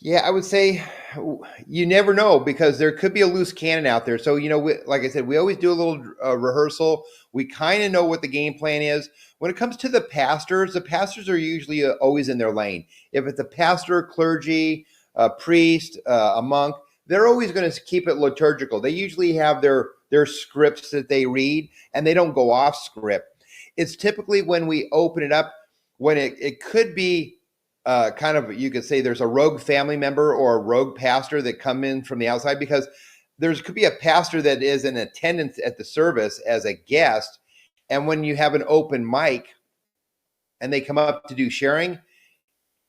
Yeah, I would say you never know because there could be a loose cannon out there. So, like I said, we always do a little rehearsal. We kind of know what the game plan is. When it comes to the pastors are usually always in their lane. If it's a pastor, clergy, a priest, a monk, they're always going to keep it liturgical. They usually have their scripts that they read, and they don't go off script. It's typically when we open it up when it could be kind of, you could say there's a rogue family member or a rogue pastor that come in from the outside, because there could be a pastor that is in attendance at the service as a guest, and when you have an open mic and they come up to do sharing,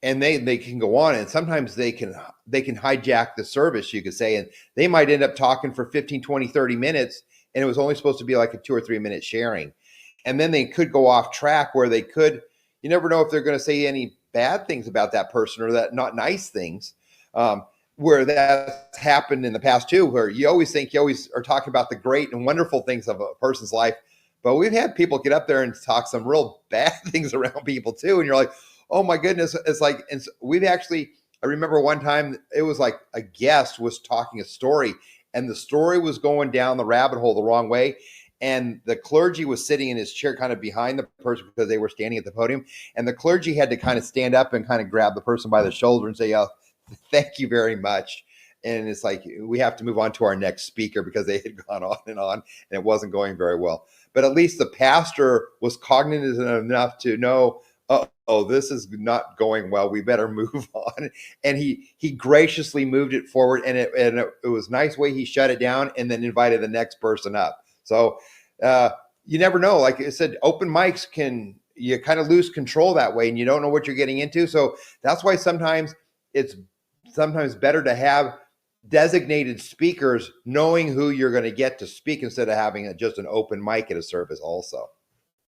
and they can go on, and sometimes they can hijack the service, you could say, and they might end up talking for 15, 20, 30 minutes, and it was only supposed to be like a 2 or 3 minute sharing. And then they could go off track where you never know if they're going to say any bad things about that person or that not nice things. Where that's happened in the past too, where you always are talking about the great and wonderful things of a person's life, but we've had people get up there and talk some real bad things around people too, and you're like, oh my goodness. It's like, and we've actually, I remember one time it was like a guest was talking a story, and the story was going down the rabbit hole the wrong way, and the clergy was sitting in his chair kind of behind the person because they were standing at the podium, and the clergy had to kind of stand up and kind of grab the person by the shoulder and say, oh, thank you very much. And it's like, we have to move on to our next speaker because they had gone on and it wasn't going very well. But at least the pastor was cognizant enough to know, oh, this is not going well. We better move on. And he graciously moved it forward, and it was a nice way he shut it down and then invited the next person up. So uh, you never know. Like I said, open mics you kind of lose control that way, and you don't know what you're getting into. So that's why it's sometimes better to have designated speakers, knowing who you're going to get to speak instead of having just an open mic at a service also.